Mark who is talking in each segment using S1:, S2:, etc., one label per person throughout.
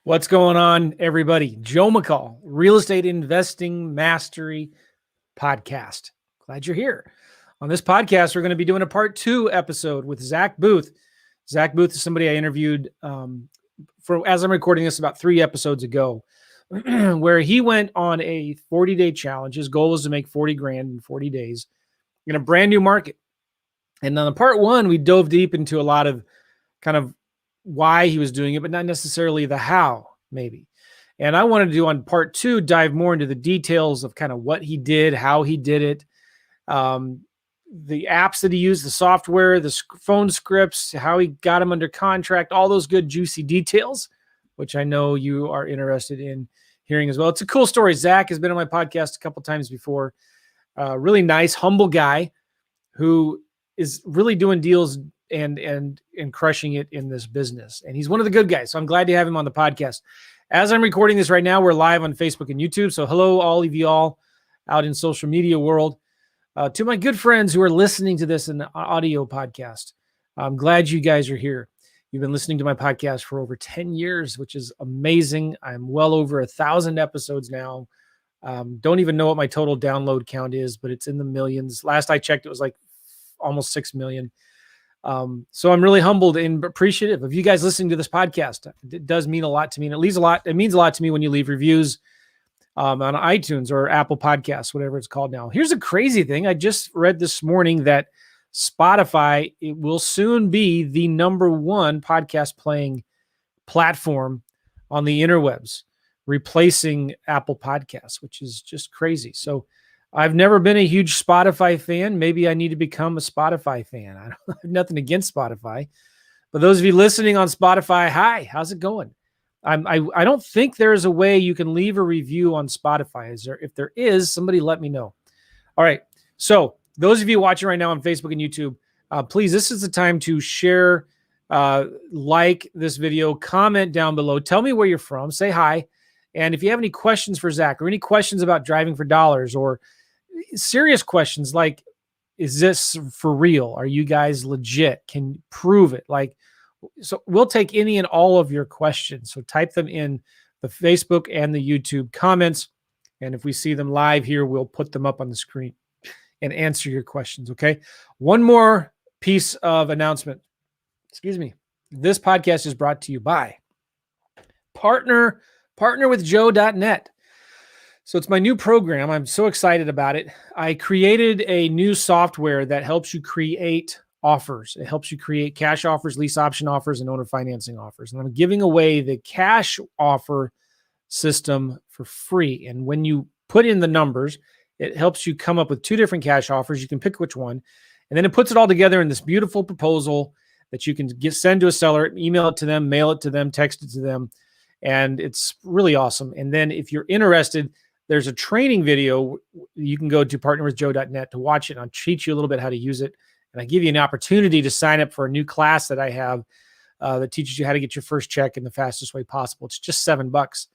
S1: What's going on, everybody? Joe McCall, Real Estate Investing Mastery Podcast. Glad you're here. On this podcast, we're going to be doing a part 2 episode with Zack Boothe. Zack Boothe is somebody I interviewed as I'm recording this about 3 episodes ago, where he went on a 40-day challenge. His goal was to make 40 grand in 40 days in a brand new market. And on the part 1, we dove deep into a lot of kind of why he was doing it, but not necessarily the how, maybe. And I wanted to do on part 2, dive more into the details of kind of what he did, how he did it, the apps that he used, the software, the phone scripts, how he got them under contract, all those good, juicy details, which I know you are interested in hearing as well. It's a cool story. Zack has been on my podcast a couple times before. Really nice, humble guy who is really doing deals and crushing it in this business. And he's one of the good guys. So I'm glad to have him on the podcast. As I'm recording this right now, we're live on Facebook and YouTube. So hello, all of you all out in social media world. To my good friends who are listening to this in the audio podcast, I'm glad you guys are here. You've been listening to my podcast for over 10 years, which is amazing. I'm well over 1,000 episodes now. Don't even know what my total download count is, but it's in the millions. Last I checked, it was like almost 6 million. So I'm really humbled and appreciative of you guys listening to this podcast. It does mean a lot to me. And it means a lot to me when you leave reviews on iTunes or Apple Podcasts, whatever it's called now. Here's a crazy thing. I just read this morning that Spotify, it will soon be the #1 podcast playing platform on the interwebs, replacing Apple Podcasts, which is just crazy. So I've never been a huge Spotify fan. Maybe I need to become a Spotify fan. I have nothing against Spotify. But those of you listening on Spotify, hi, how's it going? I don't think there is a way you can leave a review on Spotify. If there is, somebody let me know. All right. So those of you watching right now on Facebook and YouTube, please, this is the time to share, like this video, comment down below. Tell me where you're from. Say hi. And if you have any questions for Zack or any questions about driving for dollars or serious questions like, is this for real? Are you guys legit? Can you prove it? So we'll take any and all of your questions. So type them in the Facebook and the YouTube comments. And if we see them live here, we'll put them up on the screen and answer your questions. Okay. One more piece of announcement. Excuse me. This podcast is brought to you by partnerwithjoe.net. So it's my new program. I'm so excited about it. I created a new software that helps you create offers. It helps you create cash offers, lease option offers, and owner financing offers. And I'm giving away the cash offer system for free. And when you put in the numbers, it helps you come up with 2 different cash offers. You can pick which one. And then it puts it all together in this beautiful proposal that you can send to a seller, email it to them, mail it to them, text it to them. And it's really awesome. And then if you're interested, there's a training video. You can go to partnerwithjoe.net to watch it. I'll teach you a little bit how to use it. And I give you an opportunity to sign up for a new class that I have that teaches you how to get your first check in the fastest way possible. It's just $7,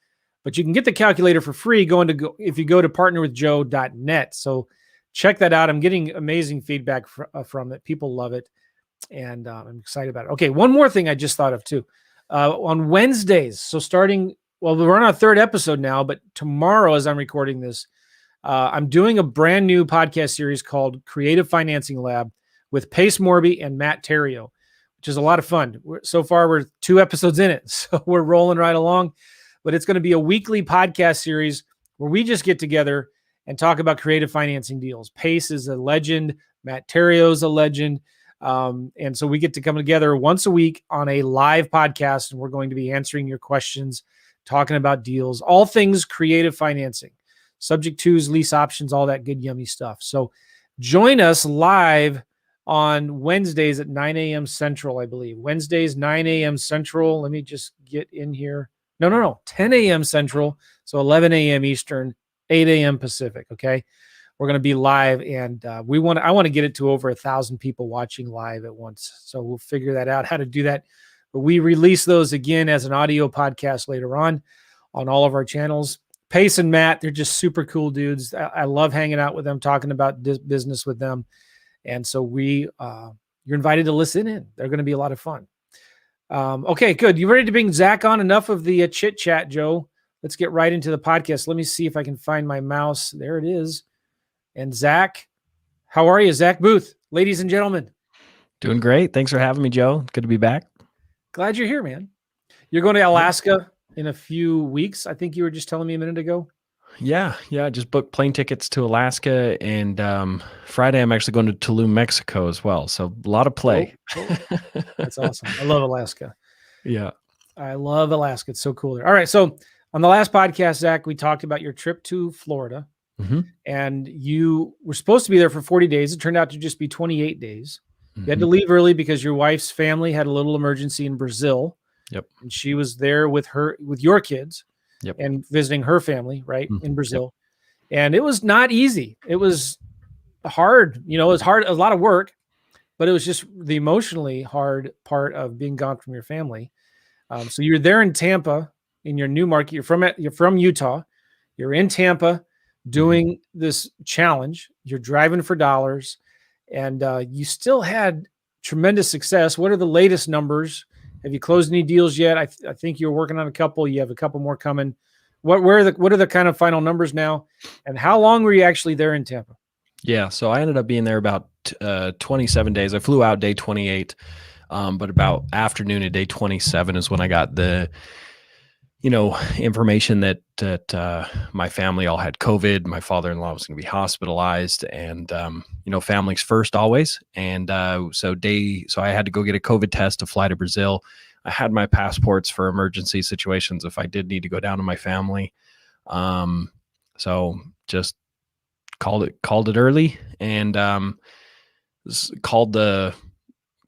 S1: but you can get the calculator for free if you go to partnerwithjoe.net. So check that out. I'm getting amazing feedback from it. People love it. And I'm excited about it. Okay. One more thing I just thought of too. On Wednesdays, so we're on our 3rd episode now, but tomorrow as I'm recording this, I'm doing a brand new podcast series called Creative Financing Lab with Pace Morby and Matt Terrio, which is a lot of fun. So far, we're 2 episodes in it, so we're rolling right along. But it's going to be a weekly podcast series where we just get together and talk about creative financing deals. Pace is a legend. Matt Terrio is a legend. And so we get to come together once a week on a live podcast, and we're going to be answering your questions, talking about deals, all things creative financing, subject tos, lease options, all that good, yummy stuff. So join us live on Wednesdays at 9 a.m. Central, I believe. Wednesdays, 9 a.m. Central. Let me just get in here. No. 10 a.m. Central. So 11 a.m. Eastern, 8 a.m. Pacific. Okay. We're going to be live, and I want to get it to over 1,000 people watching live at once. So we'll figure that out, how to do that. But we release those again as an audio podcast later on all of our channels. Pace and Matt, they're just super cool dudes. I love hanging out with them, talking about business with them. And so you're invited to listen in. They're going to be a lot of fun. Okay, good. You ready to bring Zack on? Enough of the chit chat, Joe. Let's get right into the podcast. Let me see if I can find my mouse. There it is. And Zack, how are you? Zack Boothe, ladies and gentlemen.
S2: Doing great. Thanks for having me, Joe. Good to be back.
S1: Glad you're here, man. You're going to Alaska in a few weeks. I think you were just telling me a minute ago.
S2: Yeah. Just booked plane tickets to Alaska, and Friday I'm actually going to Tulum, Mexico as well. So a lot of play.
S1: Oh. That's awesome. I love Alaska.
S2: Yeah.
S1: I love Alaska. It's so cool there. All right. So on the last podcast, Zack, we talked about your trip to Florida, and you were supposed to be there for 40 days. It turned out to just be 28 days. You had to leave early because your wife's family had a little emergency in Brazil.
S2: Yep.
S1: And she was there with your kids.
S2: Yep.
S1: And visiting her family, right, in Brazil. Yep. And it was not easy. It was hard. It was hard, a lot of work, but it was just the emotionally hard part of being gone from your family. So you're there in Tampa in your new market. You're from Utah. You're in Tampa doing this challenge. You're driving for dollars, and you still had tremendous success. What are the latest numbers? Have you closed any deals yet? I think you're working on a couple. You have a couple more coming. What are the kind of final numbers now? And how long were you actually there in Tampa?
S2: Yeah, so I ended up being there about 27 days. I flew out day 28, but about afternoon of day 27 is when I got the information that my family all had COVID. My father-in-law was going to be hospitalized, and family's first always. And so I had to go get a COVID test to fly to Brazil. I had my passports for emergency situations if I did need to go down to my family. So just called it early, and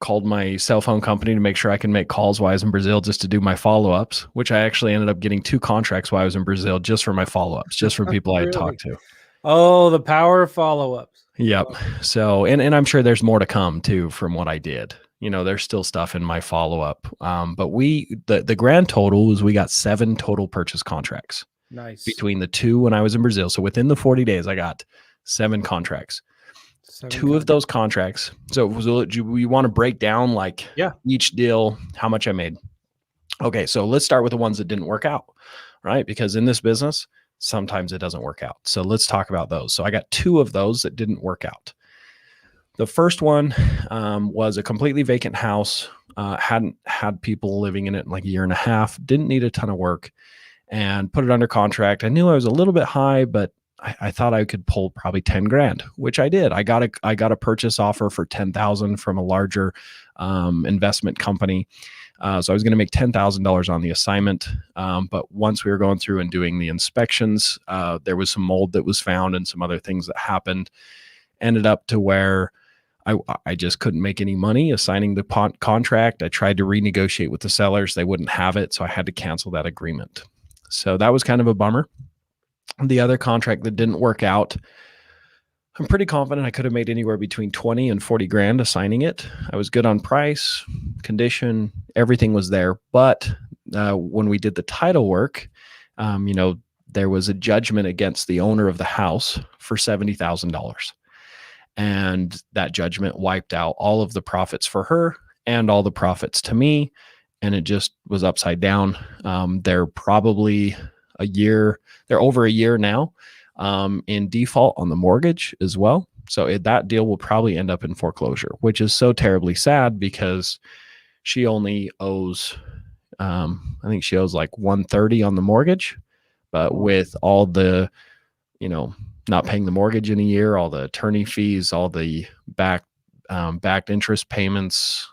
S2: called my cell phone company to make sure I can make calls while I was in Brazil just to do my follow-ups, which I actually ended up getting 2 contracts while I was in Brazil just for my follow-ups, just from people I had talked to.
S1: Oh, the power of follow-ups.
S2: Yep. So, and I'm sure there's more to come too from what I did. There's still stuff in my follow-up. But the grand total was we got 7 total purchase contracts.
S1: Nice.
S2: Between the 2 when I was in Brazil. So within the 40 days, I got 7 contracts. 2 of those contracts. So we want to break down each deal, how much I made. Okay, so let's start with the ones that didn't work out, right? Because in this business, sometimes it doesn't work out. So let's talk about those. So I got 2 of those that didn't work out. The first one was a completely vacant house. Hadn't had people living in it in like a year and a half. Didn't need a ton of work, and put it under contract. I knew I was a little bit high, but I thought I could pull probably 10 grand, which I did. I got a purchase offer for 10,000 from a larger investment company. So I was going to make $10,000 on the assignment. But once we were going through and doing the inspections, there was some mold that was found and some other things that happened. Ended up to where I just couldn't make any money assigning the contract. I tried to renegotiate with the sellers. They wouldn't have it. So I had to cancel that agreement. So that was kind of a bummer. The other contract that didn't work out, I'm pretty confident I could have made anywhere between 20 and 40 grand assigning it. I was good on price, condition, everything was there. But when we did the title work, there was a judgment against the owner of the house for $70,000. And that judgment wiped out all of the profits for her and all the profits to me. And it just was upside down. They're probably they're over a year now in default on the mortgage as well. So that deal will probably end up in foreclosure, which is so terribly sad because she only owes, I think she owes like 130 on the mortgage, but with all the, not paying the mortgage in a year, all the attorney fees, all the backed interest payments,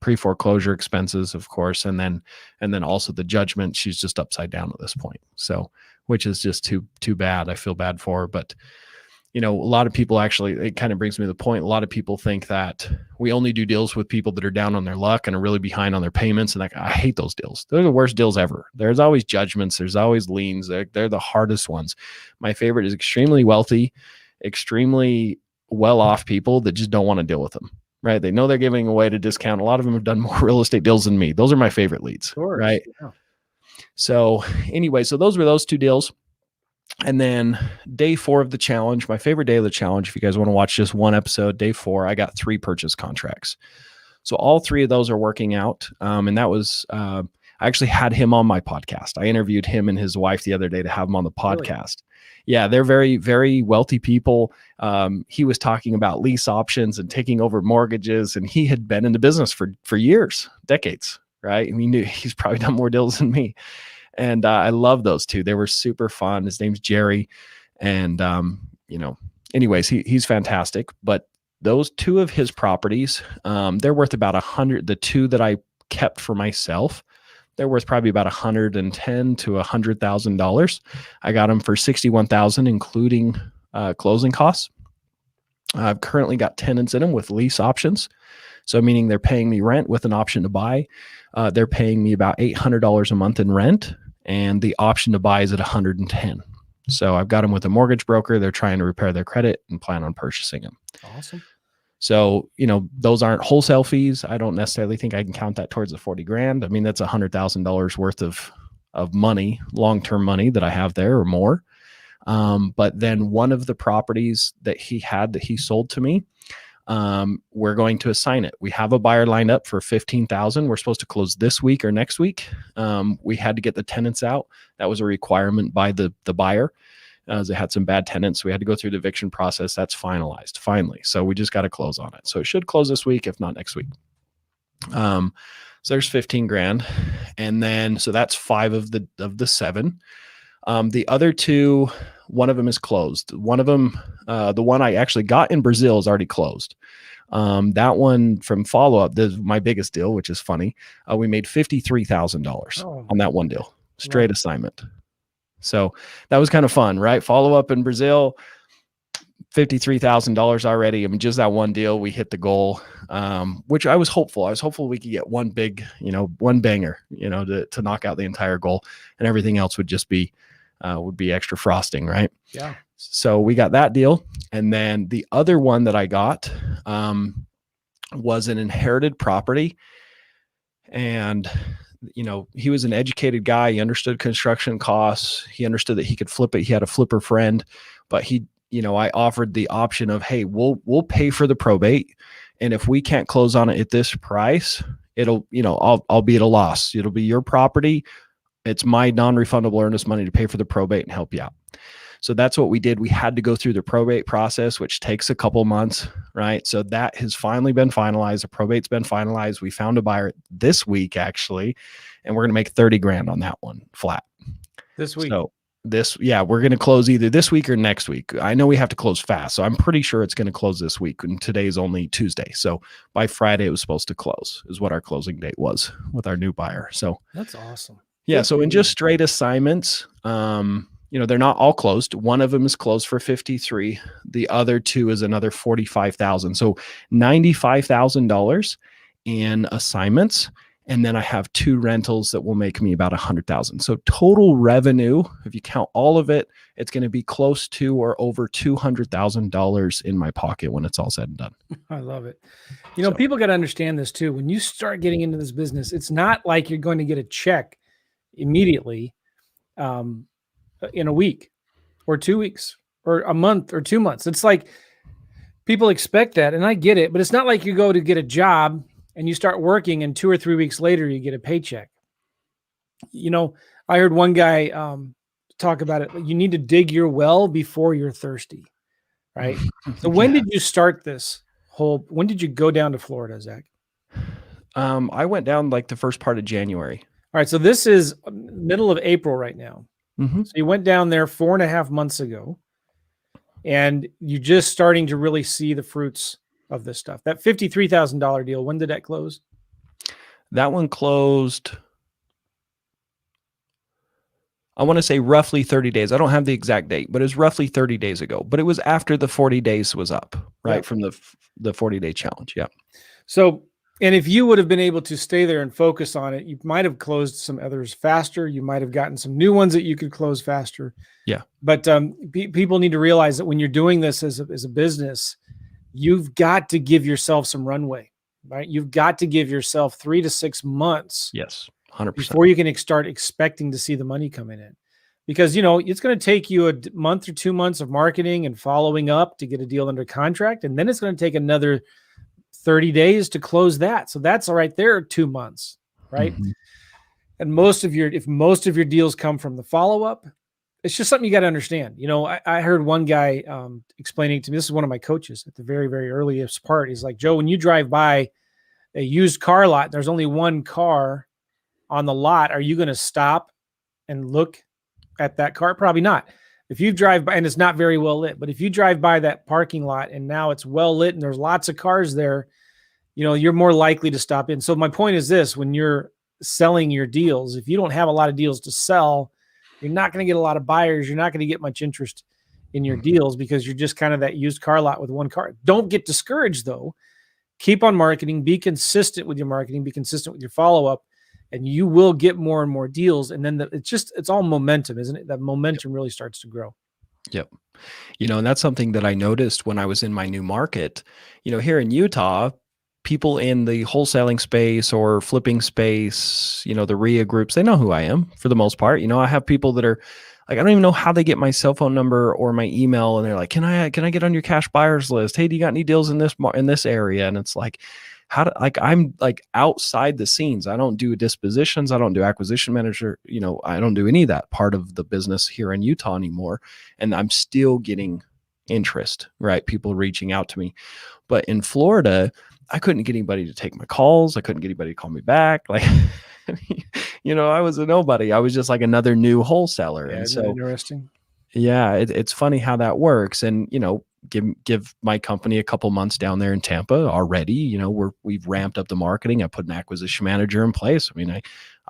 S2: pre-foreclosure expenses, of course, and then also the judgment, she's just upside down at this point. So, which is just too bad. I feel bad for her, but a lot of people actually, it kind of brings me to the point. A lot of people think that we only do deals with people that are down on their luck and are really behind on their payments. And I hate those deals. They're the worst deals ever. There's always judgments. There's always liens. They're the hardest ones. My favorite is extremely wealthy, extremely well-off people that just don't want to deal with them. Right. They know they're giving away at a discount. A lot of them have done more real estate deals than me. Those are my favorite leads. Right. Yeah. So anyway, so those were those 2 deals. And then day 4 of the challenge, my favorite day of the challenge, if you guys want to watch just one episode, day 4, I got 3 purchase contracts. So all 3 of those are working out. And that was, I actually had him on my podcast. I interviewed him and his wife the other day to have him on the podcast. Really? Yeah, they're very, very wealthy people. He was talking about lease options and taking over mortgages, and he had been in the business for years, decades, right? I mean, he's probably done more deals than me. And I love those 2. They were super fun. His name's Jerry. And, anyways, he's fantastic. But those 2 of his properties, they're worth about 100. The 2 that I kept for myself, they're worth probably about $110,000 to $100,000. I got them for $61,000, including closing costs. I've currently got tenants in them with lease options. So meaning they're paying me rent with an option to buy. They're paying me about $800 a month in rent, and the option to buy is at $110,000. So I've got them with a mortgage broker. They're trying to repair their credit and plan on purchasing them.
S1: Awesome.
S2: So, those aren't wholesale fees. I don't necessarily think I can count that towards the 40 grand. I mean, that's $100,000 worth of money, long-term money that I have there or more. But then one of the properties that he sold to me, we're going to assign it. We have a buyer lined up for $15,000. We're supposed to close this week or next week. We had to get the tenants out. That was a requirement by the buyer. They had some bad tenants. We had to go through the eviction process. That's finalized finally. So we just got to close on it. So it should close this week, if not next week. So there's 15 grand. And then, so that's 5 of the 7. The other 2, one of them is closed. One of them, the one I actually got in Brazil, is already closed. That one from follow-up, my biggest deal, which is funny. We made $53,000 on that one deal, straight assignment. So that was kind of fun, right? Follow up in Brazil, $53,000 already. I mean, just that one deal, we hit the goal, which I was hopeful. I was hopeful we could get one big, one banger, to knock out the entire goal, and everything else would just be, extra frosting, right?
S1: Yeah.
S2: So we got that deal. And then the other one that I got, was an inherited property. And he was an educated guy. He understood construction costs. He understood that he could flip it. He had a flipper friend, but I offered the option of, hey, we'll pay for the probate. And if we can't close on it at this price, it'll, I'll be at a loss. It'll be your property. It's my non-refundable earnest money to pay for the probate and help you out. So that's what we did. We had to go through the probate process, which takes a couple months, right? So that has finally been finalized. The probate's been finalized. We found a buyer this week, actually, and we're going to make 30 grand on that one flat.
S1: This week.
S2: So we're going to close either this week or next week. I know we have to close fast, so I'm pretty sure it's going to close this week. And today's only Tuesday. So by Friday, it was supposed to close, is what our closing date was with our new buyer. So
S1: that's awesome.
S2: Yeah. So in just straight assignments, they're not all closed. One of them is closed for 53. The other 2 is another 45,000. So $95,000 in assignments. And then I have 2 rentals that will make me about 100,000. So total revenue, if you count all of it, it's going to be close to or over $200,000 in my pocket when it's all said and done.
S1: I love it. People got to understand this too. When you start getting into this business, it's not like you're going to get a check immediately, in a week or 2 weeks or a month or 2 months. It's like people expect that, and I get it, but it's not like you go to get a job and you start working and 2 or 3 weeks later you get a paycheck. I heard one guy talk about it. You need to dig your well before you're thirsty, right? So when did you start this when did you go down to Florida, Zach?
S2: I went down like the first part of January.
S1: All right. So this is middle of April right now.
S2: Mm-hmm.
S1: So you went down there 4.5 months ago, and you're just starting to really see the fruits of this stuff. That $53,000 deal, when did that close?
S2: That one closed, I want to say roughly 30 days. I don't have the exact date, but it was roughly 30 days ago. But it was after the 40 days was up, right? Yep. From the 40-day challenge. Yeah.
S1: So, and if you would have been able to stay there and focus on it, you might have closed some others faster. You might have gotten some new ones that you could close faster.
S2: Yeah.
S1: But people need to realize that when you're doing this as a business, you've got to give yourself some runway, right? You've got to give yourself 3 to 6 months.
S2: Yes. 100%.
S1: Before you can start expecting to see the money coming in. Because, it's going to take you a month or 2 months of marketing and following up to get a deal under contract. And then it's going to take another 30 days to close that. So that's right there, 2 months, right?
S2: Mm-hmm.
S1: And if most of your deals come from the follow-up, it's just something you got to understand. I heard one guy explaining to me, this is one of my coaches at the very, very earliest part. He's like, Joe, when you drive by a used car lot, there's only one car on the lot. Are you going to stop and look at that car? Probably not. If you drive by and it's not very well lit, but if you drive by that parking lot and now it's well lit and there's lots of cars there, you're more likely to stop in. So my point is this: when you're selling your deals, if you don't have a lot of deals to sell, you're not going to get a lot of buyers. You're not going to get much interest in your deals because you're just kind of that used car lot with one car. Don't get discouraged though. Keep on marketing, be consistent with your marketing, be consistent with your follow-up, and you will get more and more deals. And then it's all momentum, isn't it? That momentum really starts to grow.
S2: Yep. And that's something that I noticed when I was in my new market. Here in Utah, people in the wholesaling space or flipping space, the RIA groups, they know who I am for the most part. I have people that are like, I don't even know how they get my cell phone number or my email. And they're like, can I get on your cash buyers list? Hey, do you got any deals in this area? And it's like, I'm like outside the scenes. I don't do dispositions. I don't do acquisition manager. I don't do any of that part of the business here in Utah anymore. And I'm still getting interest, right? People reaching out to me. But in Florida, I couldn't get anybody to take my calls. I couldn't get anybody to call me back. Like, I was a nobody. I was just like another new wholesaler.
S1: Yeah,
S2: and so
S1: interesting.
S2: Yeah, it's funny how that works. And, give my company a couple months down there in Tampa already. We've ramped up the marketing. I put an acquisition manager in place. I mean, I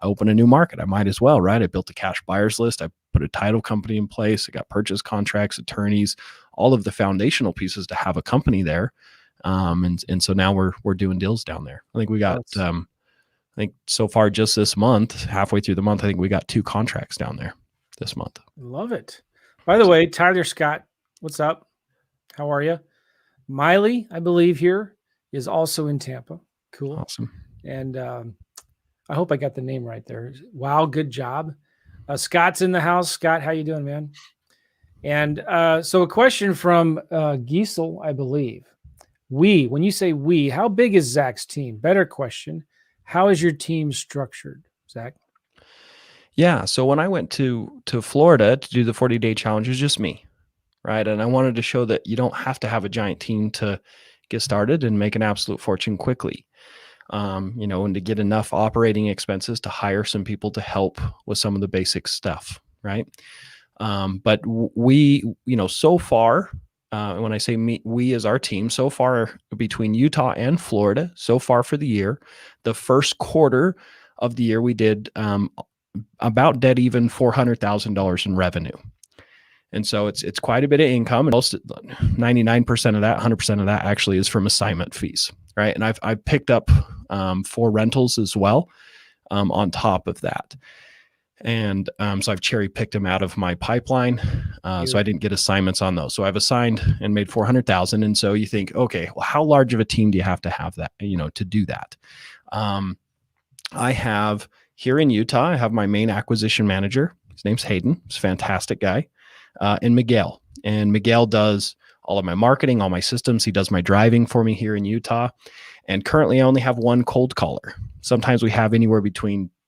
S2: opened a new market. I might as well, right? I built a cash buyers list. I put a title company in place. I got purchase contracts, attorneys, all of the foundational pieces to have a company there. And so now we're doing deals down there. I think we got, I think so far just this month, halfway through the month, I think we got 2 contracts down there this month.
S1: Love it. By the way, Tyler Scott, what's up? How are you? Miley, I believe here is also in Tampa. Cool.
S2: Awesome.
S1: And I hope I got the name right there. Wow. Good job. Scott's in the house. Scott, how you doing, man? And so a question from Giesel, I believe. When you say we, how big is Zach's team? Better question. How is your team structured, Zach?
S2: Yeah. So when I went to Florida to do the 40-day challenge, it was just me, right? And I wanted to show that you don't have to have a giant team to get started and make an absolute fortune quickly. And to get enough operating expenses to hire some people to help with some of the basic stuff, right? But we, so far, when I say we as our team, so far between Utah and Florida, so far for the year, the first quarter of the year, we did about dead even $400,000 in revenue. And so it's quite a bit of income, and most 99% of that, 100% of that actually is from assignment fees, right? And I've picked up 4 rentals as well on top of that. And so I've cherry picked them out of my pipeline. So I didn't get assignments on those. So I've assigned and made 400,000. And so you think, okay, well, how large of a team do you have that, to do that? I have here in Utah, I have my main acquisition manager. His name's Hayden. He's a fantastic guy. And Miguel. And Miguel does all of my marketing, all my systems. He does my driving for me here in Utah. And currently I only have 1 cold caller. Sometimes we have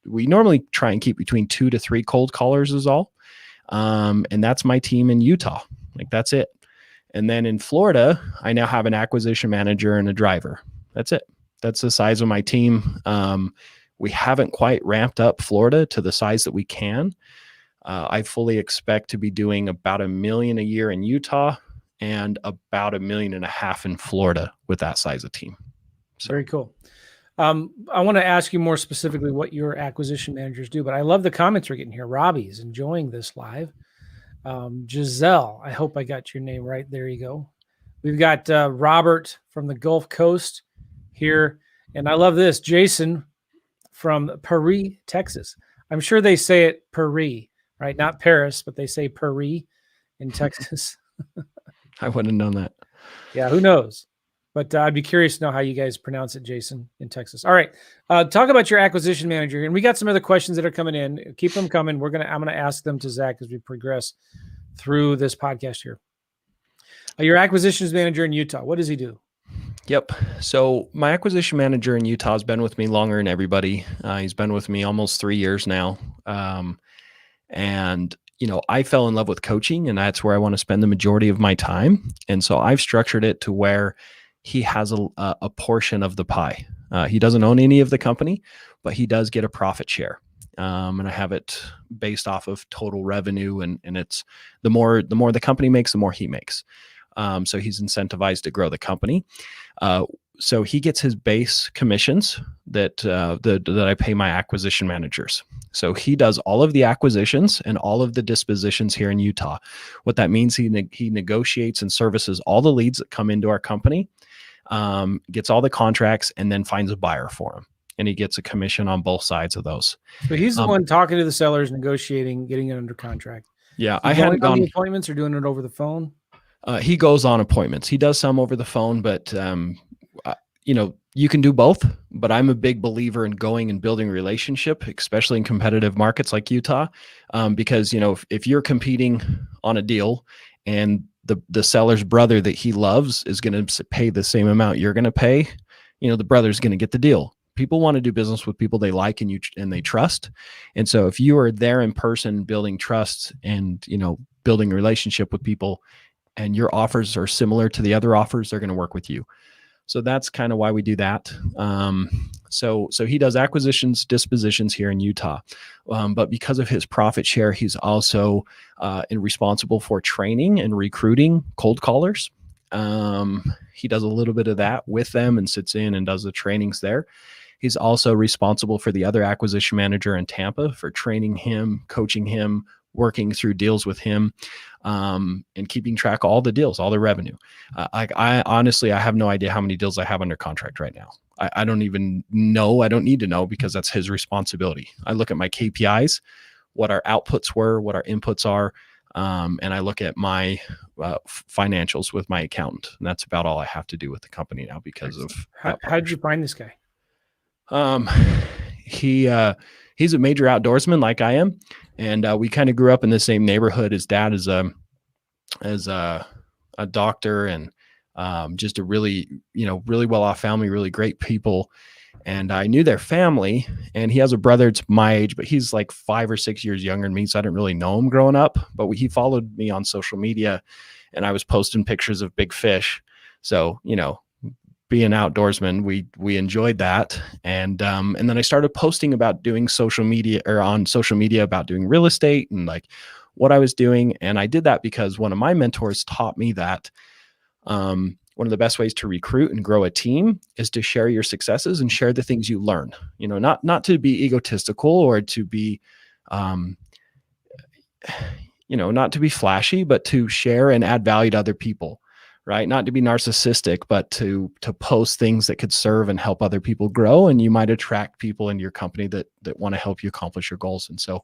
S2: we normally try and keep between 2 to 3 cold callers is all. And that's my team in Utah. Like, that's it. And then in Florida, I now have an acquisition manager and a driver. That's it. That's the size of my team. We haven't quite ramped up Florida to the size that we can. I fully expect to be doing about $1 million a year in Utah and about $1.5 million in Florida with that size of team. So.
S1: Very cool. I want to ask you more specifically what your acquisition managers do, but I love the comments we're getting here. Robbie's enjoying this live. Giselle, I hope I got your name right. There you go. We've got Robert from the Gulf Coast here. And I love this. Jason from Paris, Texas. I'm sure they say it Paris, right? Not Paris, but they say Paris in Texas.
S2: I wouldn't have known that.
S1: Yeah, who knows? But I'd be curious to know how you guys pronounce it, Jason, in Texas. All right. Talk about your acquisition manager. And we got some other questions that are coming in. Keep them coming. I'm going to ask them to Zach as we progress through this podcast here. Your acquisitions manager in Utah, what does he do?
S2: Yep. So my acquisition manager in Utah has been with me longer than everybody. He's been with me almost 3 years now. And I fell in love with coaching, and that's where I want to spend the majority of my time. And so I've structured it to where he has a portion of the pie. He doesn't own any of the company, but he does get a profit share. And I have it based off of total revenue, and it's the more the company makes, the more he makes. So he's incentivized to grow the company. So he gets his base commissions that I pay my acquisition managers. So he does all of the acquisitions and all of the dispositions here in Utah. What that means, he negotiates and services all the leads that come into our company, gets all the contracts, and then finds a buyer for them. And he gets a commission on both sides of those.
S1: So he's the one talking to the sellers, negotiating, getting it under contract.
S2: Yeah, I hadn't gone
S1: on the appointments or doing it over the phone.
S2: He goes on appointments. He does some over the phone, but you can do both. But I'm a big believer in going and building a relationship, especially in competitive markets like Utah, because if you're competing on a deal and the seller's brother that he loves is going to pay the same amount you're going to pay, the brother's going to get the deal. People want to do business with people they like and they trust. And so if you are there in person building trust and building a relationship with people, and your offers are similar to the other offers, they're going to work with you. So that's kind of why we do that. So he does acquisitions, dispositions here in Utah. But because of his profit share, he's also responsible for training and recruiting cold callers. He does a little bit of that with them and sits in and does the trainings there. He's also responsible for the other acquisition manager in Tampa for training him, coaching him, working through deals with him, and keeping track of all the deals, all the revenue. I honestly have no idea how many deals I have under contract right now. I don't even know. I don't need to know because that's his responsibility. I look at my KPIs, what our outputs were, what our inputs are, and I look at my financials with my accountant. And that's about all I have to do with the company now because of
S1: how did you find this guy?
S2: He's a major outdoorsman like I am. And we kind of grew up in the same neighborhood. His dad is a doctor and just a really well-off family, really great people. And I knew their family, and he has a brother that's my age, but he's like 5 or 6 years younger than me. So I didn't really know him growing up, but he followed me on social media, and I was posting pictures of big fish. So, being outdoorsmen, we enjoyed that. And then I started posting about doing social media about doing real estate and like what I was doing. And I did that because one of my mentors taught me that one of the best ways to recruit and grow a team is to share your successes and share the things you learn, not to be egotistical or to be, not to be flashy, but to share and add value to other people. Right? Not to be narcissistic, but to post things that could serve and help other people grow. And you might attract people into your company that want to help you accomplish your goals. And so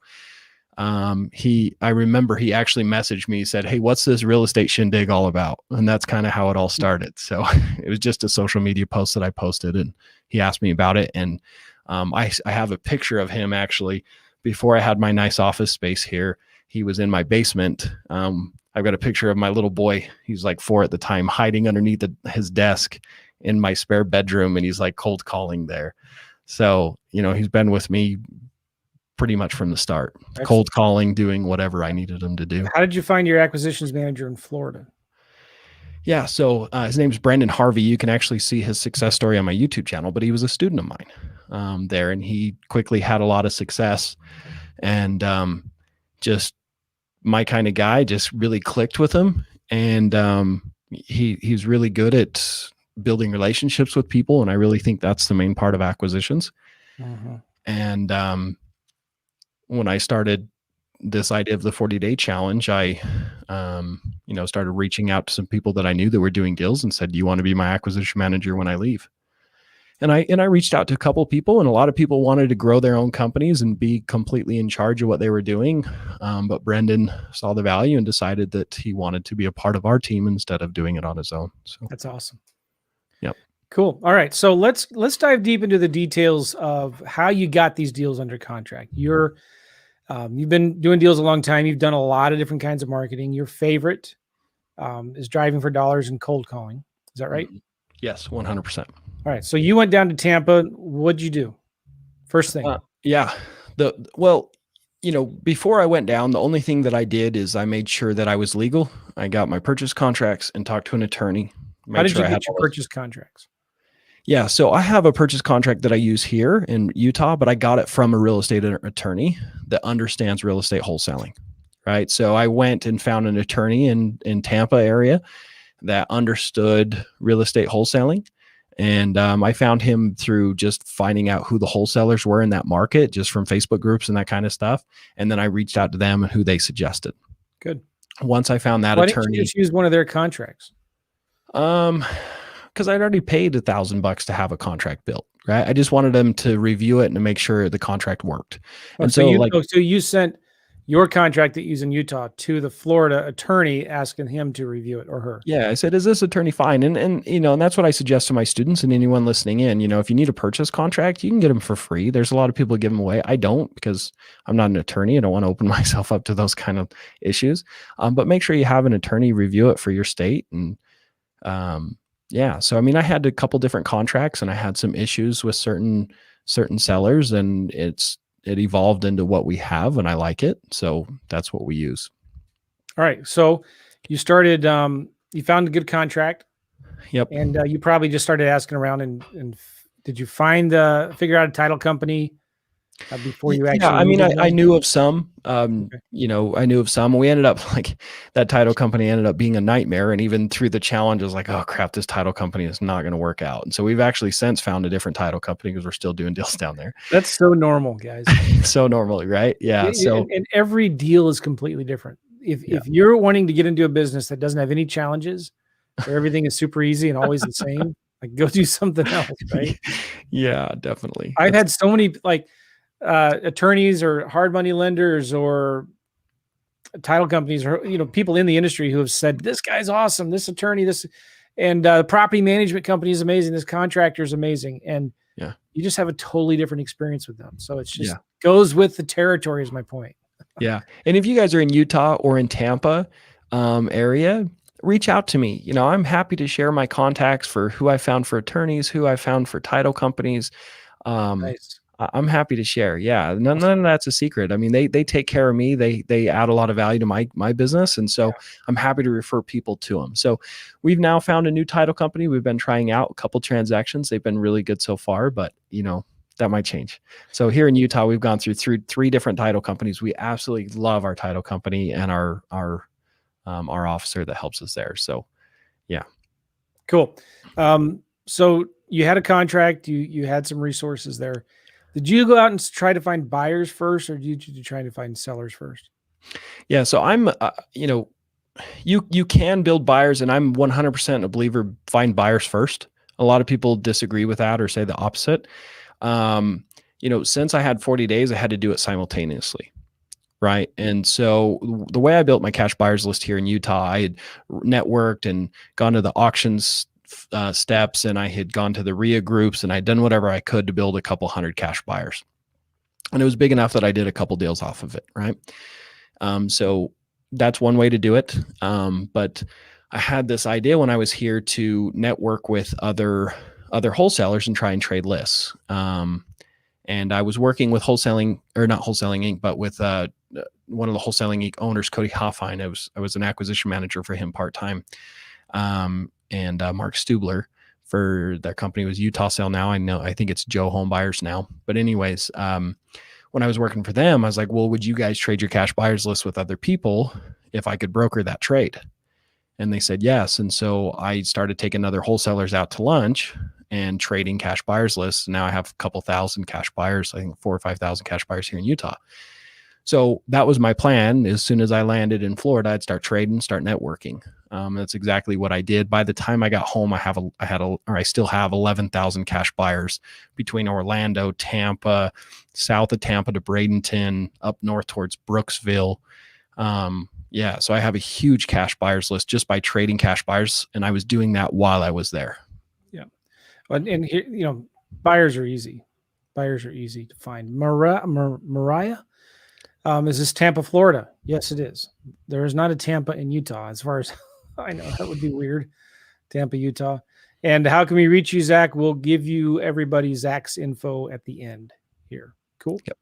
S2: I remember he actually messaged me, said, "Hey, what's this real estate shindig all about?" And that's kind of how it all started. So it was just a social media post that I posted, and he asked me about it. And I have a picture of him actually before I had my nice office space here. He was in my basement. I've got a picture of my little boy. He's like 4 at the time, hiding underneath his desk in my spare bedroom. And he's like cold calling there. So, he's been with me pretty much from the start, cold calling, doing whatever I needed him to do.
S1: How did you find your acquisitions manager in Florida?
S2: Yeah. So his name's Brandon Harvey. You can actually see his success story on my YouTube channel, but he was a student of mine there, and he quickly had a lot of success, and just my kind of guy, just really clicked with him. And he's really good at building relationships with people. And I really think that's the main part of acquisitions. Mm-hmm. And when I started this idea of the 40-day challenge, I, started reaching out to some people that I knew that were doing deals and said, "Do you want to be my acquisition manager when I leave?" And I reached out to a couple of people, and a lot of people wanted to grow their own companies and be completely in charge of what they were doing. But Brendan saw the value and decided that he wanted to be a part of our team instead of doing it on his own. So
S1: that's awesome.
S2: Yep.
S1: Cool. All right. So let's dive deep into the details of how you got these deals under contract. You've been doing deals a long time. You've done a lot of different kinds of marketing. Your favorite is driving for dollars and cold calling. Is that right?
S2: Yes, 100%.
S1: All right. So you went down to Tampa. What'd you do? First thing.
S2: Yeah. Well, before I went down, the only thing that I did is I made sure that I was legal. I got my purchase contracts and talked to an attorney.
S1: How did you get your purchase contracts?
S2: Yeah. So I have a purchase contract that I use here in Utah, but I got it from a real estate attorney that understands real estate wholesaling. Right. So I went and found an attorney in Tampa area that understood real estate wholesaling. And I found him through just finding out who the wholesalers were in that market, just from Facebook groups and that kind of stuff. And then I reached out to them and who they suggested.
S1: Good.
S2: Once I found that
S1: Why
S2: attorney,
S1: didn't you just use one of their contracts?
S2: Because I'd already paid $1,000 to have a contract built. Right. I just wanted them to review it and to make sure the contract worked. And
S1: so you sent your contract that you use in Utah to the Florida attorney, asking him to review it, or her.
S2: Yeah. I said, is this attorney fine? And that's what I suggest to my students and anyone listening in. If you need a purchase contract, you can get them for free. There's a lot of people who give them away. I don't, because I'm not an attorney. I don't want to open myself up to those kind of issues. But make sure you have an attorney review it for your state. And yeah. So, I had a couple different contracts and I had some issues with certain sellers, and it evolved into what we have, and I like it. So that's what we use.
S1: All right. So you started, you found a good contract.
S2: Yep.
S1: And you probably just started asking around and did you figure out a title company before you actually?
S2: Yeah, I knew of some, okay. I knew of some. We ended up that title company ended up being a nightmare. And even through the challenge, I was like, oh crap, this title company is not going to work out. And so we've actually since found a different title company because we're still doing deals down there.
S1: That's so normal, guys.
S2: So normal, right? Yeah.
S1: And every deal is completely different. If you're wanting to get into a business that doesn't have any challenges, where everything is super easy and always the same, go do something else, right?
S2: Yeah, definitely.
S1: I've had so many attorneys or hard money lenders or title companies or people in the industry who have said, this guy's awesome, this attorney, and property management company is amazing, this contractor is amazing, and you just have a totally different experience with them. So it's just goes with the territory, is my point.
S2: Yeah. And if you guys are in Utah or in Tampa area, reach out to me. I'm happy to share my contacts for who I found for attorneys, who I found for title companies.
S1: Nice.
S2: I'm happy to share. Yeah. None of that's a secret. They take care of me. They add a lot of value to my business. And so I'm happy to refer people to them. So we've now found a new title company. We've been trying out a couple transactions. They've been really good so far, but that might change. So here in Utah, we've gone through three different title companies. We absolutely love our title company and our officer that helps us there. So, yeah.
S1: Cool. So you had a contract, you had some resources there. Did you go out and try to find buyers first, or did you try to find sellers first?
S2: Yeah. So I'm, you can build buyers, and I'm 100% a believer, find buyers first. A lot of people disagree with that or say the opposite. Since I had 40 days, I had to do it simultaneously. Right. And so the way I built my cash buyers list here in Utah, I had networked and gone to the auctions steps, and I had gone to the RIA groups, and I'd done whatever I could to build a couple hundred cash buyers. And it was big enough that I did a couple deals off of it. Right. So that's one way to do it. But I had this idea when I was here to network with other wholesalers and try and trade lists. And I was working with Wholesaling, or not Wholesaling Inc., but with one of the Wholesaling Inc. owners, Cody Hoffine. I was an acquisition manager for him part-time. And Mark Stubler for their company was Utah Sale now. I think it's Joe Home Buyers now. But anyways, when I was working for them, I was like, well, would you guys trade your cash buyers list with other people if I could broker that trade? And they said yes. And so I started taking other wholesalers out to lunch and trading cash buyers lists. Now I have a couple thousand cash buyers, I think 4,000 or 5,000 cash buyers here in Utah. So that was my plan. As soon as I landed in Florida, I'd start trading, start networking. That's exactly what I did. By the time I got home, I still have 11,000 cash buyers between Orlando, Tampa, south of Tampa to Bradenton, up north towards Brooksville. So I have a huge cash buyers list just by trading cash buyers, and I was doing that while I was there.
S1: Yeah, and here, buyers are easy. Buyers are easy to find. Mariah, is this Tampa, Florida? Yes, it is. There is not a Tampa in Utah, as far as I know. That would be weird. Tampa, Utah. And how can we reach you, Zach? We'll give you everybody Zach's info at the end here. Cool.
S2: Yep.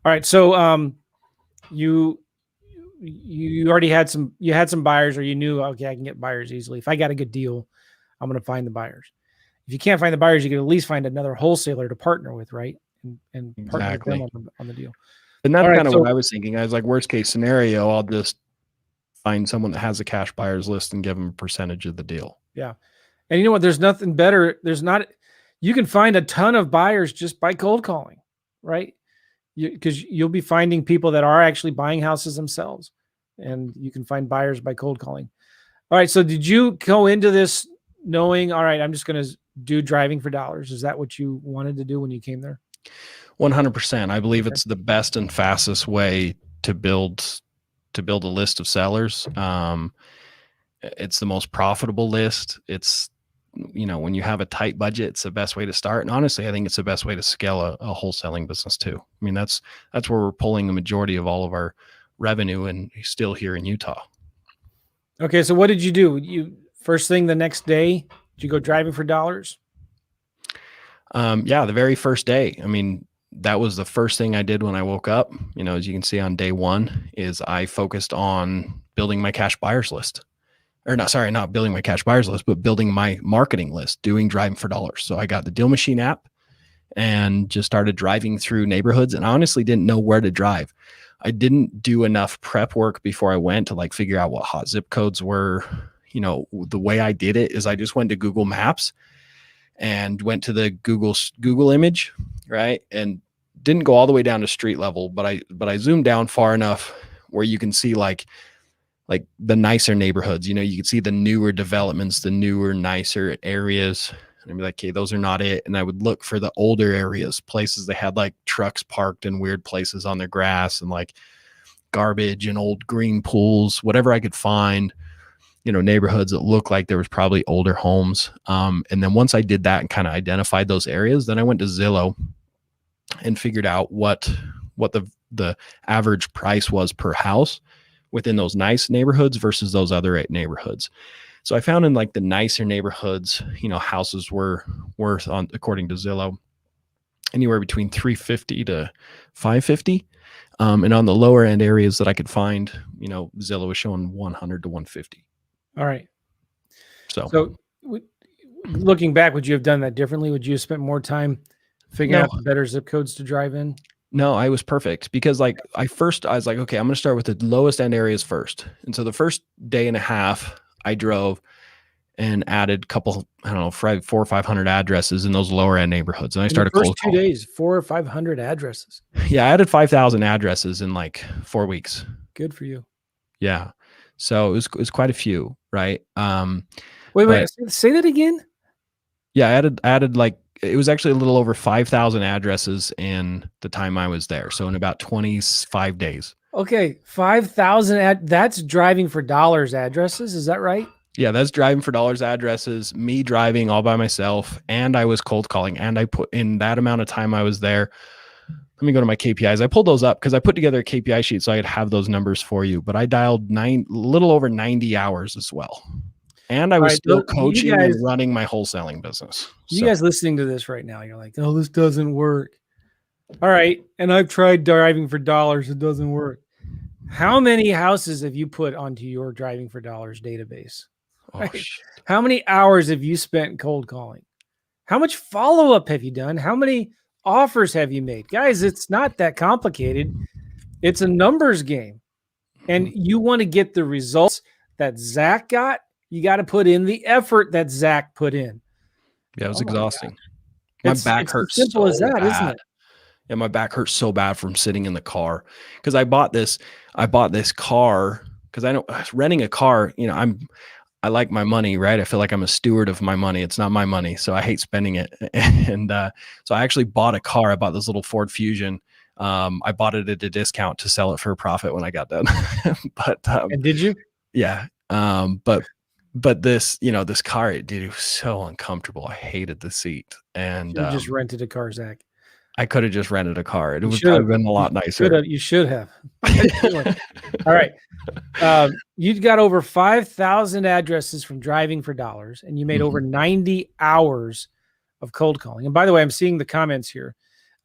S1: All right. So you already had some buyers, or you knew, okay, I can get buyers easily. If I got a good deal, I'm going to find the buyers. If you can't find the buyers, you can at least find another wholesaler to partner with, right? And partner with them on the deal.
S2: And that's kind of what I was thinking. I was like, worst case scenario, I'll just find someone that has a cash buyers list and give them a percentage of the deal.
S1: Yeah. And you know what? There's nothing better. You can find a ton of buyers just by cold calling, right? Because you'll be finding people that are actually buying houses themselves, and you can find buyers by cold calling. All right. So did you go into this knowing, all right, I'm just going to do driving for dollars? Is that what you wanted to do when you came there?
S2: 100%. I believe it's the best and fastest way to build a list of sellers. It's the most profitable list. It's, when you have a tight budget, it's the best way to start. And honestly, I think it's the best way to scale a wholesaling business too. I mean, that's where we're pulling the majority of all of our revenue, and still here in Utah.
S1: Okay. So what did you do? You first thing the next day, did you go driving for dollars?
S2: Yeah. The very first day. I mean, that was the first thing I did when I woke up. As you can see on day one, is I focused on building my cash buyers list. Or not building my cash buyers list, but building my marketing list, doing driving for dollars. So I got the Deal Machine app and just started driving through neighborhoods, and I honestly didn't know where to drive. I didn't do enough prep work before I went to figure out what hot zip codes were. The way I did it is I just went to Google Maps and went to the Google image, right? And didn't go all the way down to street level, but I zoomed down far enough where you can see like the nicer neighborhoods. You can see the newer developments, the newer, nicer areas. And I'd be like, okay, those are not it. And I would look for the older areas, places that had trucks parked in weird places on their grass, and garbage and old green pools, whatever I could find, neighborhoods that looked like there was probably older homes. And then once I did that and kind of identified those areas, then I went to Zillow and figured out what the average price was per house within those nice neighborhoods versus those other neighborhoods. So I found in the nicer neighborhoods, houses were worth, according to Zillow, anywhere between $350 to $550. And on the lower end areas that I could find, Zillow was showing $100 to $150.
S1: All right. So looking back, would you have done that differently? Would you have spent more time figuring out the better zip codes to drive in?
S2: No, I was perfect, because I was like, okay, I'm going to start with the lowest end areas first. And so the first day and a half I drove and added a couple, 400 or 500 addresses in those lower end neighborhoods. And I started
S1: cold calling. 2 days, 400 or 500 addresses.
S2: Yeah. I added 5,000 addresses in 4 weeks.
S1: Good for you.
S2: Yeah. So it was quite a few. Right.
S1: Wait, say that again.
S2: Yeah. I added it was actually a little over 5,000 addresses in the time I was there. So in about 25 days.
S1: Okay. 5,000. That's driving for dollars addresses. Is that right?
S2: Yeah. That's driving for dollars addresses, me driving all by myself. And I was cold calling, and I put in that amount of time I was there. Let me go to my KPIs. I pulled those up because I put together a KPI sheet so I could have those numbers for you, but I dialed little over 90 hours as well. And I was still coaching and running my wholesaling business.
S1: You guys listening to this right now, you're like, oh, this doesn't work. All right. And I've tried driving for dollars. It doesn't work. How many houses have you put onto your driving for dollars database? Right? How many hours have you spent cold calling? How much follow-up have you done? How many offers have you made? Guys, it's not that complicated. It's a numbers game. And you want to get the results that Zach got, you got to put in the effort that Zach put in.
S2: Yeah, it was exhausting. My back hurts.
S1: As simple as that, isn't it?
S2: Yeah, my back hurts so bad from sitting in the car, because I bought this car because I know renting a car, I like my money, right? I feel like I'm a steward of my money. It's not my money, so I hate spending it. And so I actually bought a car. I bought this little Ford Fusion. I bought it at a discount to sell it for a profit when I got done.
S1: And did you?
S2: Yeah. But this, this car, it was so uncomfortable. I hated the seat. And
S1: you just rented a car, Zach.
S2: I could have just rented a car. It would have been a lot nicer.
S1: You should have. All right. You got over 5,000 addresses from driving for dollars, and you made over 90 hours of cold calling. And by the way, I'm seeing the comments here.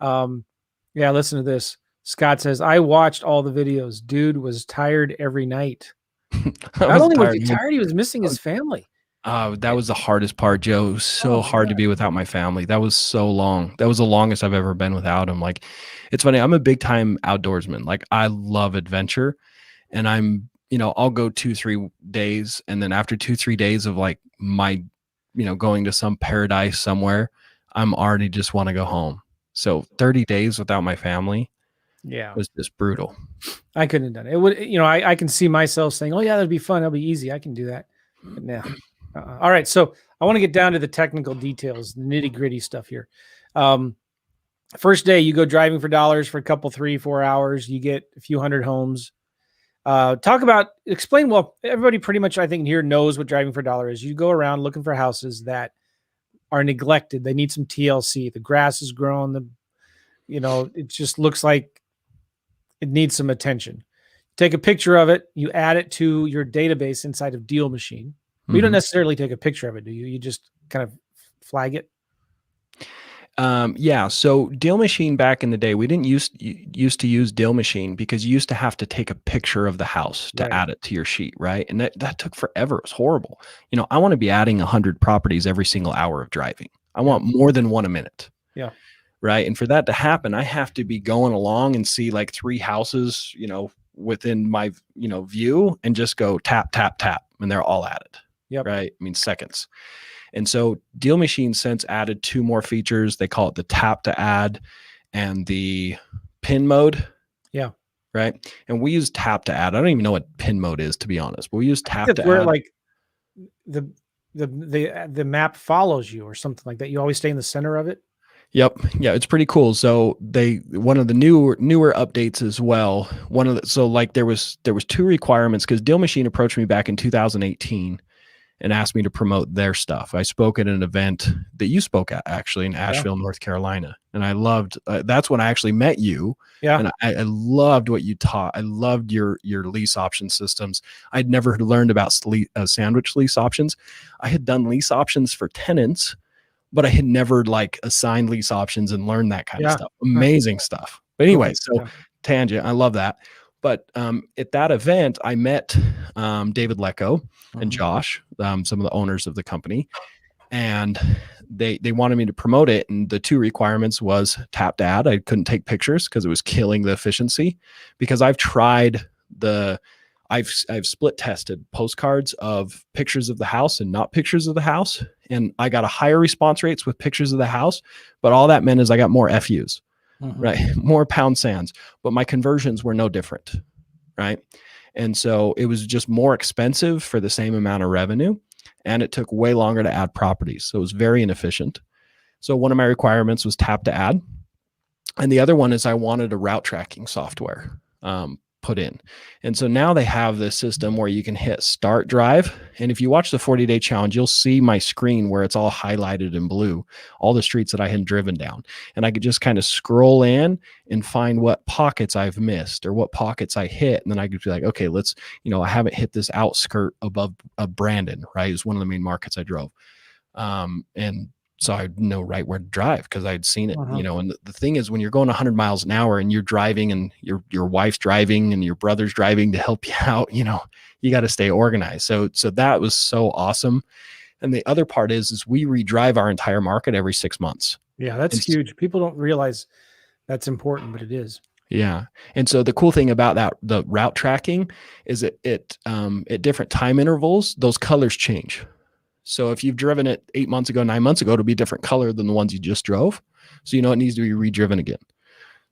S1: Yeah, listen to this. Scott says, I watched all the videos. Dude was tired every night. Not only was he tired, he was missing his family.
S2: That was the hardest part, Joe. It was so hard to be without my family. That was so long. That was the longest I've ever been without him. Like, it's funny. I'm a big time outdoorsman. Like, I love adventure, and I'll go 2-3 days. And then after 2-3 days of like my, going to some paradise somewhere, I'm already just want to go home. So 30 days without my family.
S1: Yeah.
S2: Was just brutal.
S1: I couldn't have done it. It would, I can see myself saying, oh yeah, that'd be fun. That'll be easy. I can do that. But no. All right. So I want to get down to the technical details, the nitty gritty stuff here. First day you go driving for dollars for a couple, 3-4 hours, you get a few hundred homes. Explain, well, everybody pretty much, I think here knows what driving for dollar is. You go around looking for houses that are neglected. They need some TLC. The grass is grown. It just looks like it needs some attention. Take a picture of it. You add it to your database inside of Deal Machine. You don't necessarily take a picture of it, do you? You just kind of flag it.
S2: Yeah. So Deal Machine back in the day, we didn't used to use Deal Machine because you used to have to take a picture of the house to add it to your sheet, right? And that took forever. It was horrible. I want to be adding 100 properties every single hour of driving. I want more than one a minute.
S1: Yeah.
S2: Right. And for that to happen, I have to be going along and see like 3 houses, within my, view, and just go tap, tap, tap, and they're all added.
S1: Yep.
S2: Right. I mean, seconds. And so Deal Machine since added 2 more features. They call it the tap to add and the pin mode.
S1: Yeah.
S2: Right. And we use tap to add. I don't even know what pin mode is, to be honest, but we use tap to
S1: where
S2: add.
S1: Like the map follows you or something like that. You always stay in the center of it.
S2: Yep. Yeah, it's pretty cool. So one of the newer updates as well. There was 2 requirements because Deal Machine approached me back in 2018 and asked me to promote their stuff. I spoke at an event that you spoke at actually in Asheville, North Carolina. And I loved, that's when I actually met you.
S1: Yeah.
S2: And I loved what you taught. I loved your lease option systems. I'd never learned about sandwich lease options. I had done lease options for tenants, but I had never assigned lease options and learned that kind of stuff. Amazing stuff. But anyway, tangent. I love that. But at that event, I met David Lecco and Josh, some of the owners of the company, and they wanted me to promote it. And the 2 requirements was tap to add. I couldn't take pictures because it was killing the efficiency. Because I've tried I've split tested postcards of pictures of the house and not pictures of the house. And I got a higher response rates with pictures of the house, but all that meant is I got more FUs, right? More pound sands, but my conversions were no different, right? And so it was just more expensive for the same amount of revenue. And it took way longer to add properties. So it was very inefficient. So one of my requirements was tap to add. And the other one is I wanted a route tracking software put in. And so now they have this system where you can hit start drive. And if you watch the 40-day challenge, you'll see my screen where it's all highlighted in blue, all the streets that I had driven down. And I could just kind of scroll in and find what pockets I've missed or what pockets I hit. And then I could be like, okay, let's, I haven't hit this outskirt above Brandon, right? It's one of the main markets I drove. And so I know right where to drive because I'd seen it, and the thing is when you're going 100 miles an hour and you're driving and your wife's driving and your brother's driving to help you out, you got to stay organized. So that was so awesome. And the other part is we redrive our entire market every 6 months.
S1: Yeah, that's huge. People don't realize that's important, but it is.
S2: Yeah. And so the cool thing about that, the route tracking is it at different time intervals, those colors change. So if you've driven it 8 months ago, 9 months ago, it'll be a different color than the ones you just drove. So, it needs to be redriven again.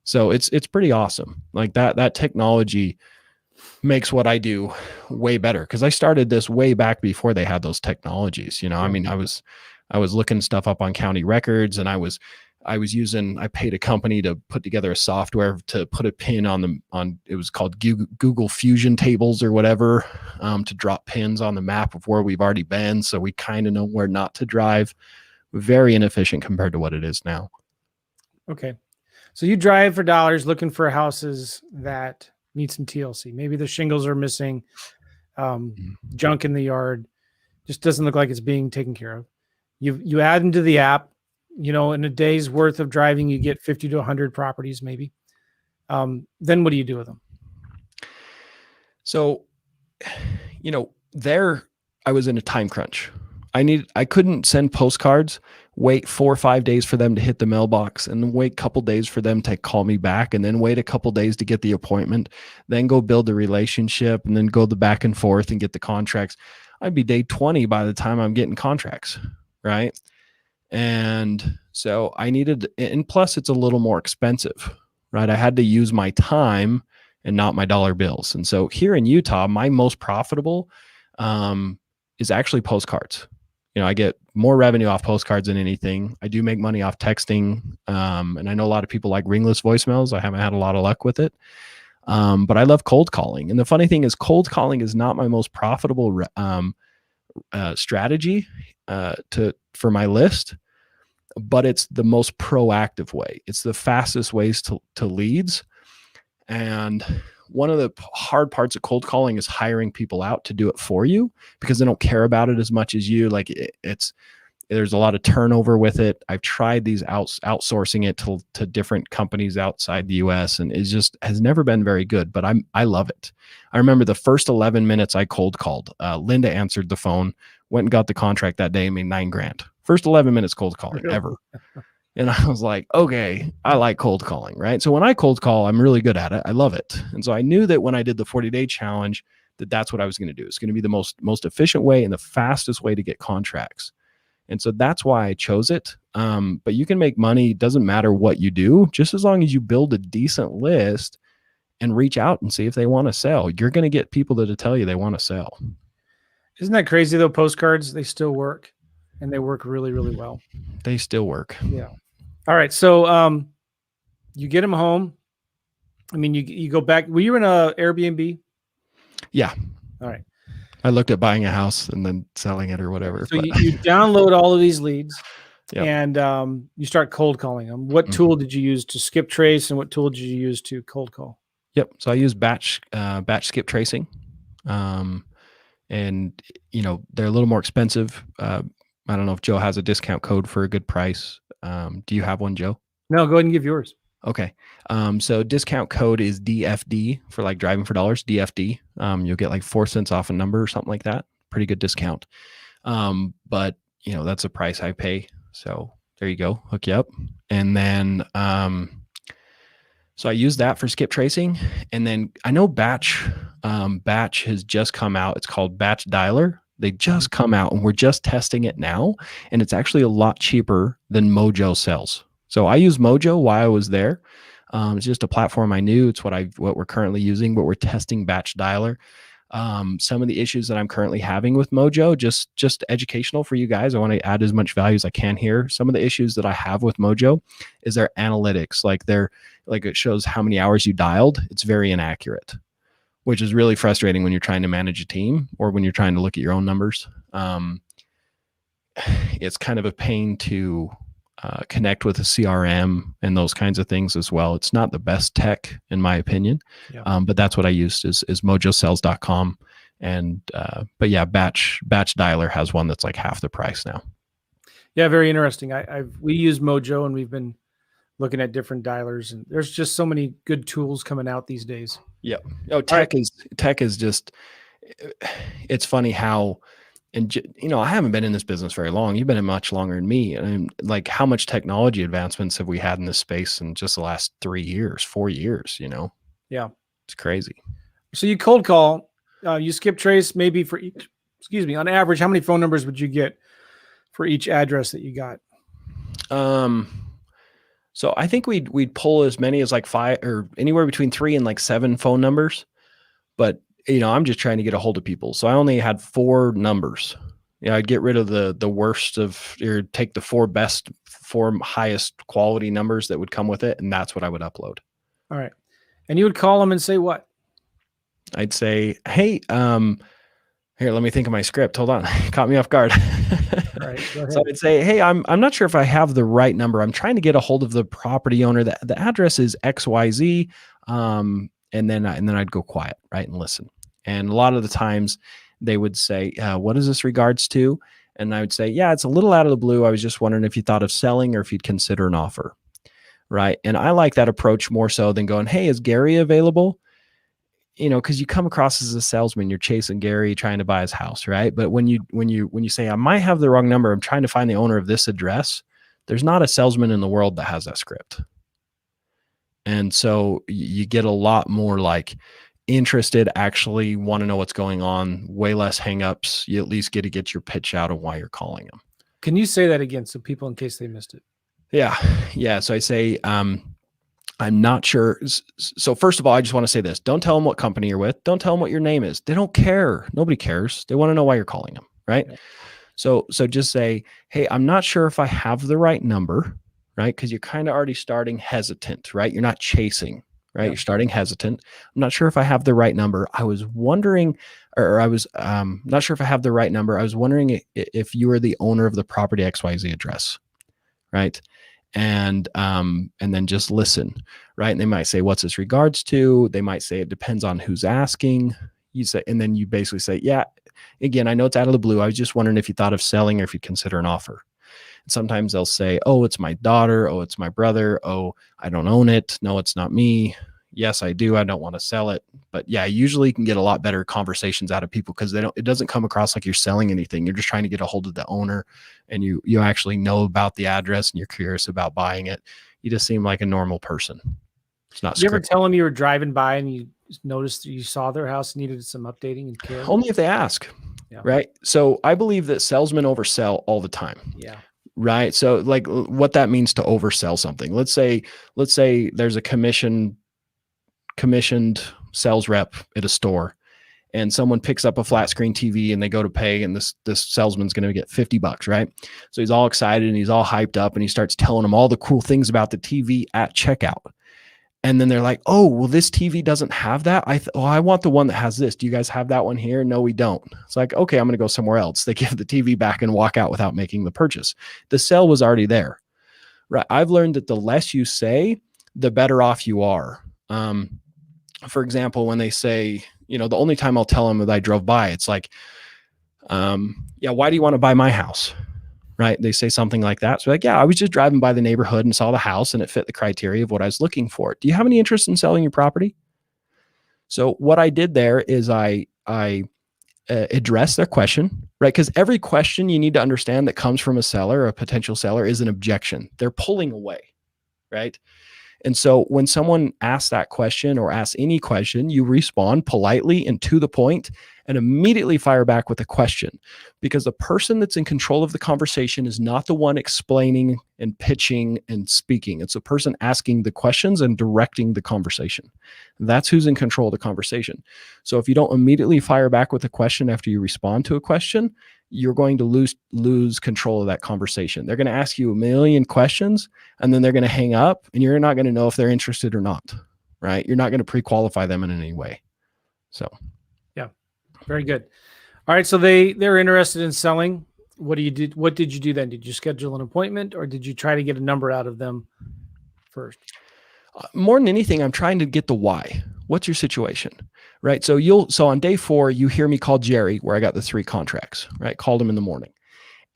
S2: So it's pretty awesome. Like that technology makes what I do way better. Cause I started this way back before they had those technologies. I mean, I was looking stuff up on county records and I paid a company to put together a software to put a pin on it was called Google Fusion tables or whatever, to drop pins on the map of where we've already been. So we kind of know where not to drive. Very inefficient compared to what it is now.
S1: Okay. So you drive for dollars looking for houses that need some TLC. Maybe the shingles are missing, junk in the yard, just doesn't look like it's being taken care of. You add them to the app, in a day's worth of driving, you get 50 to 100 properties maybe. Then what do you do with them?
S2: So, there I was in a time crunch. I couldn't send postcards, wait 4 or 5 days for them to hit the mailbox, and then wait a couple days for them to call me back, and then wait a couple days to get the appointment, then go build the relationship, and then go the back and forth and get the contracts. I'd be day 20 by the time I'm getting contracts, right? And so I needed, and plus it's a little more expensive, right? I had to use my time and not my dollar bills. And so here in Utah, my most profitable is actually postcards. I get more revenue off postcards than anything. I do make money off texting. And I know a lot of people like ringless voicemails. I haven't had a lot of luck with it. But I love cold calling. And the funny thing is cold calling is not my most profitable strategy for my list, but it's the most proactive way. It's the fastest ways to leads. And one of the hard parts of cold calling is hiring people out to do it for you because they don't care about it as much as you. Like there's a lot of turnover with it. I've tried these outsourcing it to different companies outside the US, and it just has never been very good, but I love it. I remember the first 11 minutes I cold called, Linda answered the phone, went and got the contract that day and made $9,000. First 11 minutes cold calling ever. And I was like, okay, I like cold calling, right? So when I cold call, I'm really good at it. I love it. And so I knew that when I did the 40-day challenge, that's what I was going to do. It's going to be the most efficient way and the fastest way to get contracts. And so that's why I chose it. But you can make money. Doesn't matter what you do, just as long as you build a decent list and reach out and see if they want to sell. You're going to get people that tell you they want to sell.
S1: Isn't that crazy though? Postcards, they still work, and they work really, really well.
S2: They still work.
S1: Yeah. All right. So you get them home. I mean, you go back. Were you in a Airbnb?
S2: Yeah.
S1: All right.
S2: I looked at buying a house and then selling it or whatever.
S1: So you download all of these leads.
S2: Yep.
S1: And you start cold calling them. What tool did you use to skip trace, and what tool did you use to cold call?
S2: Yep. So I use batch skip tracing. And they're a little more expensive. I don't know if Joe has a discount code for a good price. Do you have one, Joe?
S1: No, go ahead and give yours.
S2: Okay. So discount code is DFD for like driving for dollars, DFD. You'll get like 4 cents off a number or something like that. Pretty good discount. But that's a price I pay. So there you go. Hook you up. And then, so I use that for skip tracing. And then I know Batch has just come out. It's called Batch Dialer. They just come out and we're just testing it now. And it's actually a lot cheaper than Mojo sells. So I use Mojo while I was there. It's just a platform I knew. It's what we're currently using, but we're testing Batch Dialer. Some of the issues that I'm currently having with Mojo, just educational for you guys. I want to add as much value as I can here. Some of the issues that I have with Mojo is their analytics. Like it shows how many hours you dialed. It's very inaccurate, which is really frustrating when you're trying to manage a team or when you're trying to look at your own numbers. It's kind of a pain to connect with a CRM and those kinds of things as well. It's not the best tech in my opinion, but that's what I used is mojosales.com. And, but yeah, Batch Dialer has one that's like half the price now.
S1: Yeah. Very interesting. We use Mojo and we've been looking at different dialers, and there's just so many good tools coming out these days.
S2: Yeah. Oh, tech is just, it's funny how, and I haven't been in this business very long. You've been in much longer than me. And like, how much technology advancements have we had in this space in just the last 3 years, 4 years,
S1: Yeah.
S2: It's crazy. So
S1: you cold call, you skip trace maybe for each, on average, how many phone numbers would you get for each address that you got?
S2: So I think we'd pull as many as like 5 or anywhere between 3 and like 7 phone numbers, but I'm just trying to get a hold of people. So I only had 4 numbers. I'd get rid of the worst or take the 4 highest quality numbers that would come with it. And that's what I would upload.
S1: All right. And you would call them and say what?
S2: I'd say, hey, here, let me think of my script. Hold on. Caught me off guard.
S1: All right, go ahead.
S2: So I'd say, hey, I'm not sure if I have the right number. I'm trying to get a hold of the property owner. The address is XYZ. And then I'd go quiet, right, and listen. And a lot of the times they would say, what is this regards to? And I would say, yeah, it's a little out of the blue. I was just wondering if you thought of selling or if you'd consider an offer, right? And I like that approach more so than going, hey, is Gary available? Because you come across as a salesman, you're chasing Gary, trying to buy his house, right? But when you say, I might have the wrong number, I'm trying to find the owner of this address, there's not a salesman in the world that has that script. And so you get a lot more like interested, actually want to know what's going on, way less hangups. You at least get to get your pitch out of why you're calling them.
S1: Can you say that again so people, in case they missed it?
S2: Yeah. So I say, I'm not sure. So first of all, I just want to say this. Don't tell them what company you're with. Don't tell them what your name is. They don't care. Nobody cares. They want to know why you're calling them, right? Yeah. So just say, hey, I'm not sure if I have the right number, right? Because you're kind of already starting hesitant, right? You're not chasing, right? Yeah. You're starting hesitant. I'm not sure if I have the right number. I was wondering, or I was not sure if I have the right number. I was wondering if you were the owner of the property XYZ address, right? And then just listen, right? And they might say, what's this regards to? They might say, it depends on who's asking. You say, and then you basically say, yeah, again, I know it's out of the blue. I was just wondering if you thought of selling or if you'd consider an offer. And sometimes they'll say, oh, it's my daughter. Oh, it's my brother. Oh, I don't own it. No, it's not me. Yes, I do. I don't want to sell it. But yeah, usually you can get a lot better conversations out of people because it doesn't come across like you're selling anything. You're just trying to get a hold of the owner and you actually know about the address and you're curious about buying it. You just seem like a normal person. It's not.
S1: You ever tell them you were driving by and you noticed you saw their house needed some updating and care?
S2: Only if they ask, right? So I believe that salesmen oversell all the time.
S1: Yeah.
S2: Right. So like what that means to oversell something. Let's say there's a commissioned sales rep at a store and someone picks up a flat screen TV and they go to pay and this salesman's going to get $50, right? So he's all excited and he's all hyped up and he starts telling them all the cool things about the TV at checkout. And then they're like, oh, well, this TV doesn't have that. I want the one that has this. Do you guys have that one here? No, we don't. It's like, okay, I'm going to go somewhere else. They give the TV back and walk out without making the purchase. The sale was already there, right? I've learned that the less you say, the better off you are. For example, when they say, the only time I'll tell them that I drove by, it's like, yeah, why do you want to buy my house? Right? They say something like that. So like, yeah, I was just driving by the neighborhood and saw the house and it fit the criteria of what I was looking for. Do you have any interest in selling your property? So what I did there is I addressed their question, right? Because every question you need to understand that comes from a seller or a potential seller is an objection. They're pulling away, right? And so when someone asks that question or asks any question, you respond politely and to the point and immediately fire back with a question, because the person that's in control of the conversation is not the one explaining and pitching and speaking. It's the person asking the questions and directing the conversation. That's who's in control of the conversation. So if you don't immediately fire back with a question after you respond to a question, you're going to lose control of that conversation. They're going to ask you a million questions and then they're going to hang up and you're not going to know if they're interested or not, right? You're not going to pre-qualify them in any way. So,
S1: yeah, very good. All right. So they're interested in selling. What did you do then? Did you schedule an appointment or did you try to get a number out of them first?
S2: More than anything, I'm trying to get the why. What's your situation? Right. So on day 4, you hear me call Jerry where I got the 3 contracts, right? Called him in the morning.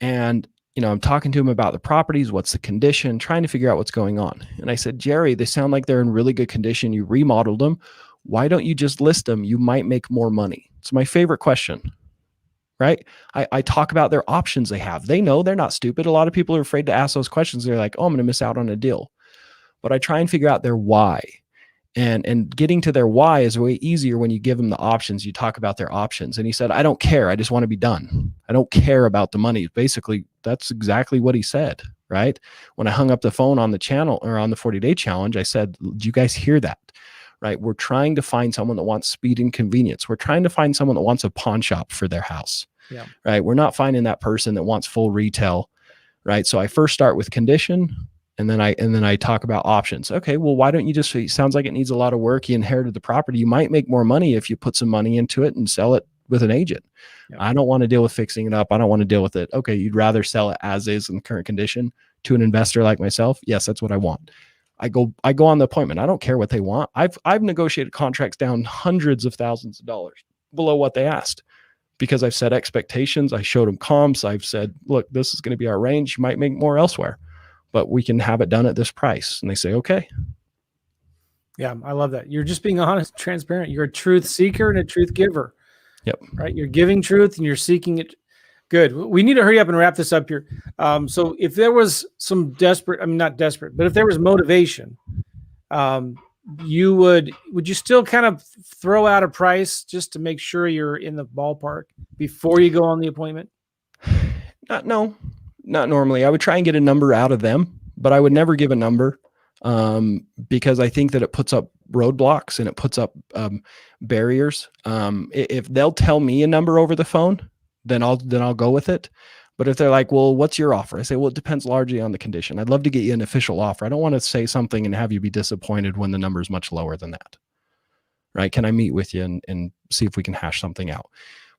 S2: And, I'm talking to him about the properties. What's the condition? Trying to figure out what's going on. And I said, Jerry, they sound like they're in really good condition. You remodeled them. Why don't you just list them? You might make more money. It's my favorite question, right? I talk about their options they have. They know they're not stupid. A lot of people are afraid to ask those questions. They're like, oh, I'm going to miss out on a deal. But I try and figure out their why. And getting to their why is way easier when you give them the options. You talk about their options. And he said, I don't care. I just want to be done. I don't care about the money. Basically, that's exactly what he said, right? When I hung up the phone on the channel or on the 40-day challenge, I said, do you guys hear that? Right? We're trying to find someone that wants speed and convenience. We're trying to find someone that wants a pawn shop for their house. Yeah. Right? We're not finding that person that wants full retail. Right? So I first start with condition. And then I talk about options. Okay, well, why don't you just, it sounds like it needs a lot of work. You inherited the property. You might make more money if you put some money into it and sell it with an agent. Yeah. I don't want to deal with fixing it up. I don't want to deal with it. Okay, you'd rather sell it as is in the current condition to an investor like myself? Yes, that's what I want. I go on the appointment. I don't care what they want. I've negotiated contracts down hundreds of thousands of dollars below what they asked, because I've set expectations. I showed them comps. I've said, look, this is going to be our range. You might make more elsewhere, but we can have it done at this price. And they say, okay.
S1: Yeah, I love that. You're just being honest, transparent. You're a truth seeker and a truth giver.
S2: Yep.
S1: Right. You're giving truth and you're seeking it. Good. We need to hurry up and wrap this up here. So if there was some not desperate, but if there was motivation, would you still kind of throw out a price just to make sure you're in the ballpark before you go on the appointment?
S2: Not normally. I would try and get a number out of them, but I would never give a number, because I think that it puts up roadblocks and it puts up barriers. If they'll tell me a number over the phone, then I'll go with it. But if they're like, well, what's your offer? I say, well, it depends largely on the condition. I'd love to get you an official offer. I don't want to say something and have you be disappointed when the number is much lower than that. Right? Can I meet with you and see if we can hash something out?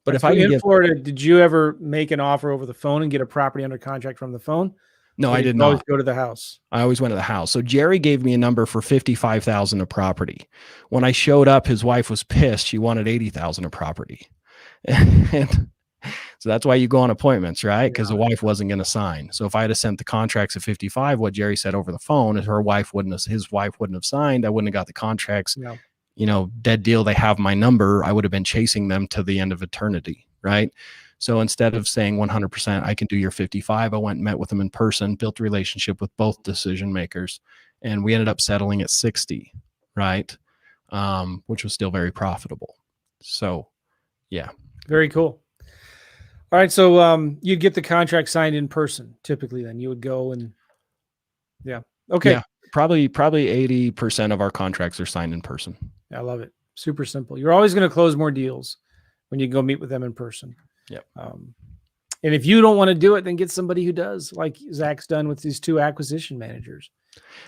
S2: But if I can
S1: Florida, did you ever make an offer over the phone and get a property under contract from the phone?
S2: No, I did not.
S1: Always go to the house.
S2: I always went to the house. So Jerry gave me a number for $55,000 a property. When I showed up, his wife was pissed. She wanted $80,000 a property. And so that's why you go on appointments, right? Because the wife wasn't going to sign. So if I had sent the contracts at 55, what Jerry said over the phone, if his wife wouldn't have signed, I wouldn't have got the contracts.
S1: Yeah.
S2: Dead deal. They have my number. I would have been chasing them to the end of eternity, right? So instead of saying 100%, I can do your 55, I went and met with them in person, built a relationship with both decision makers, and we ended up settling at 60, right? Which was still very profitable. So, yeah.
S1: Very cool. All right. So you'd get the contract signed in person. Typically then you would go and okay.
S2: Yeah, probably 80% of our contracts are signed in person.
S1: I love it. Super simple. You're always going to close more deals when you go meet with them in person.
S2: Yep.
S1: And if you don't want to do it, then get somebody who does, like Zach's done with these 2 acquisition managers.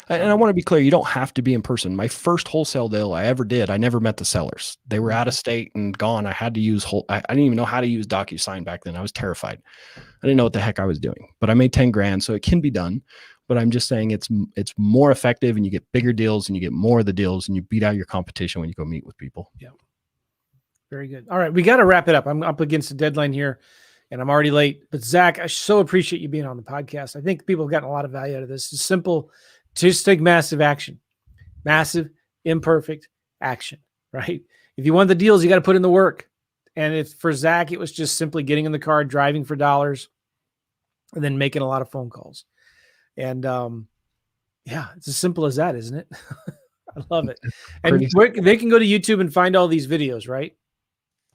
S2: And I want to be clear, you don't have to be in person. My first wholesale deal I ever did, I never met the sellers. They were out of state and gone. I had to use I didn't even know how to use DocuSign back then. I was terrified. I didn't know what the heck I was doing, but I made 10 grand. So it can be done. But I'm just saying it's more effective, and you get bigger deals and you get more of the deals and you beat out your competition when you go meet with people.
S1: Yeah. Very good. All right. We got to wrap it up. I'm up against the deadline here and I'm already late, but Zach, I so appreciate you being on the podcast. I think people have gotten a lot of value out of this. It's simple. Just take massive action, massive, imperfect action, right? If you want the deals, you got to put in the work. And if for Zach, it was just simply getting in the car, driving for dollars, and then making a lot of phone calls. And it's as simple as that, isn't it? I love it. And they can go to YouTube and find all these videos, right?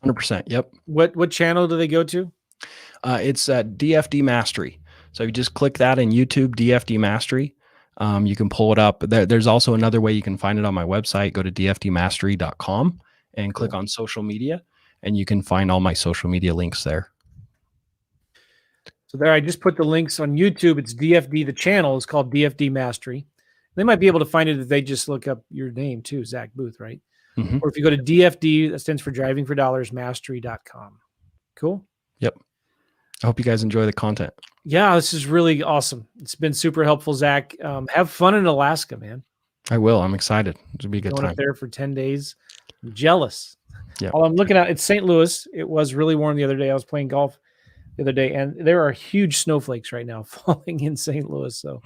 S2: 100%. Yep.
S1: What channel do they go to?
S2: It's DFD Mastery. So you just click that in YouTube, DFD Mastery. You can pull it up. There's also another way you can find it on my website. Go to dfdmastery.com and click on social media, and you can find all my social media links there.
S1: So there, I just put the links on YouTube. It's DFD. The channel is called DFD Mastery. They might be able to find it if they just look up your name too, Zack Boothe, right? Mm-hmm. Or if you go to DFD, that stands for Driving for Dollars, Mastery.com. Cool.
S2: Yep. I hope you guys enjoy the content.
S1: Yeah, this is really awesome. It's been super helpful, Zach. Have fun in Alaska, man.
S2: I will. I'm excited. It'll be a good time.
S1: Going up there for 10 days. I'm jealous.
S2: Yeah.
S1: All I'm looking at, it's St. Louis. It was really warm the other day. I was playing golf the other day, and there are huge snowflakes right now falling in St. Louis. So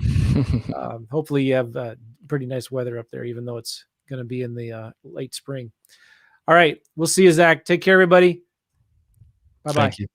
S1: hopefully you have pretty nice weather up there, even though it's going to be in the late spring. All right. We'll see you, Zach. Take care, everybody. Bye-bye.
S2: Thank you.